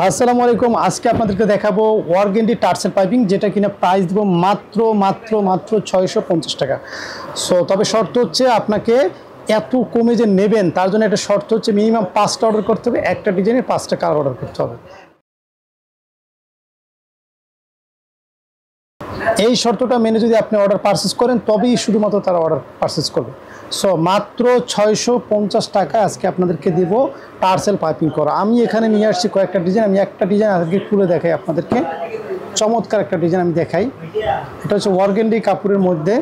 আসসালামু আলাইকুম। আজকে আপনাদেরকে দেখাবো ওয়ার্গেন্ডি টার্সেল পাইপিং, যেটা কিনা প্রাইস দেবো মাত্র 650 টাকা। সো তবে শর্ত হচ্ছে আপনাকে এত কমে যে নেবেন তার জন্য একটা শর্ত হচ্ছে মিনিমাম 5টা অর্ডার করতে হবে, একটা ডিজাইনের 5টা কালার অর্ডার করতে হবে। এই শর্তটা মেনে যদি আপনি অর্ডার পারচেস করেন তবেই শুধুমাত্র তারা অর্ডার পারচেস করবে। সো মাত্র 650 টাকা আজকে আপনাদেরকে দেবো টার্সেল পাইপিং করা। আমি এখানে নিয়ে আসছি কয়েকটা ডিজাইন, আমি একটা ডিজাইন আজকে খুলে দেখাই আপনাদেরকে। চমৎকার একটা ডিজাইন আমি দেখাই। এটা হচ্ছে ওয়ার্গেন্ডি কাপড়ের মধ্যে।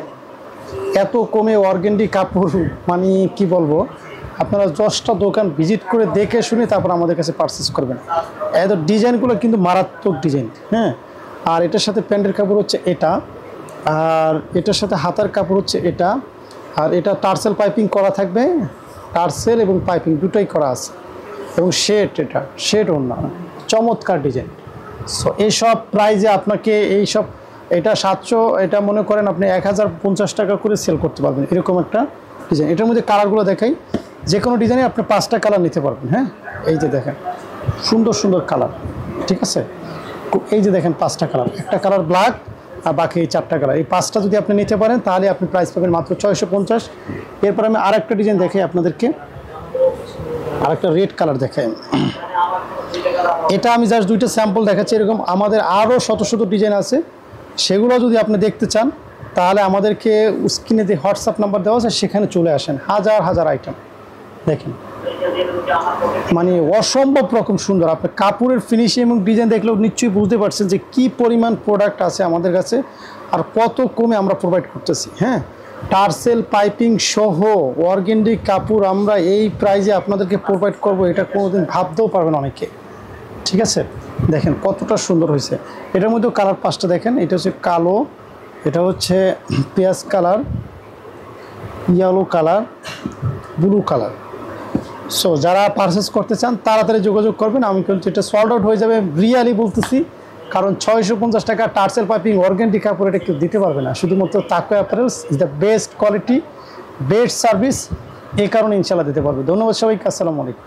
এত কমে ওয়ার্গেন্ডি কাপড় মানে কি বলবো, আপনারা 10টা দোকান ভিজিট করে দেখে শুনে তারপর আমাদের কাছে পারচেস করবেন। এত ডিজাইনগুলো কিন্তু মারাত্মক ডিজাইন। হ্যাঁ, আর এটার সাথে প্যান্টের কাপড় হচ্ছে এটা, আর এটার সাথে হাতার কাপড় হচ্ছে এটা, আর এটা টার্সেল পাইপিং করা থাকবে। টার্সেল এবং পাইপিং দুটোই করা আছে, এবং শেড, এটা শেড ওড়না, চমৎকার ডিজাইন। সো এইসব প্রাইজে আপনাকে এইসব, এটা 700, এটা মনে করেন আপনি 1050 টাকা করে সেল করতে পারবেন এরকম একটা ডিজাইন। এটার মধ্যে কালারগুলো দেখাই, যে কোনো ডিজাইনে আপনি 5টা কালার নিতে পারবেন। হ্যাঁ, এই যে দেখেন সুন্দর সুন্দর কালার, ঠিক আছে। এই যে দেখেন 5টা কালার, একটা কালার ব্ল্যাক আর বাকি এই 4টা কালার। এই 5টা যদি আপনি নিতে পারেন তাহলে আপনি প্রাইস পাবেন মাত্র 650। এরপর আমি আরেকটা ডিজাইন দেখাই আপনাদেরকে, আরেকটা রেড কালার দেখাই। এটা আমি জাস্ট 2টা স্যাম্পল দেখাচ্ছি, এরকম আমাদের আরও শত শত ডিজাইন আছে। সেগুলো যদি আপনি দেখতে চান তাহলে আমাদেরকে স্ক্রিনে যে হোয়াটসঅ্যাপ নাম্বার দেওয়া আছে সেখানে চলে আসেন। হাজার হাজার আইটেম দেখেন, মানে অসম্ভব রকম সুন্দর। আপনি কাপড়ের ফিনিশিং এবং ডিজাইন দেখলেও নিশ্চয়ই বুঝতে পারছেন যে কি পরিমাণ প্রোডাক্ট আছে আমাদের কাছে আর কত কমে আমরা প্রোভাইড করতেছি। হ্যাঁ, টার্সেল পাইপিং সহ ওয়ার্গেন্ডি কাপড় আমরা এই প্রাইজে আপনাদেরকে প্রোভাইড করব, এটা কোনোদিন ভাবতেও পারবেন অনেকে। ঠিক আছে, দেখেন কতটা সুন্দর হয়েছে। এটার মধ্যেও কালার 5টা দেখেন। এটা হচ্ছে কালো, এটা হচ্ছে পেঁয়াজ colour, yellow colour, blue colour. So যারা পারচেস করতে চান তাড়াতাড়ি যোগাযোগ করবেন। আমি কিন্তু এটা সোল্ড আউট হয়ে যাবে, রিয়ালি বলতেছি, কারণ 650 টাকা টার্সেল পাইপিং ওয়ার্গেন্ডি কাপড় এটা কেউ দিতে পারবে না। শুধুমাত্র তাকওয়া apparels is the best quality, best service, এই কারণে ইনশাল্লাহ দিতে পারবে। ধন্যবাদ সবাইকে, আসসালামু আলাইকুম।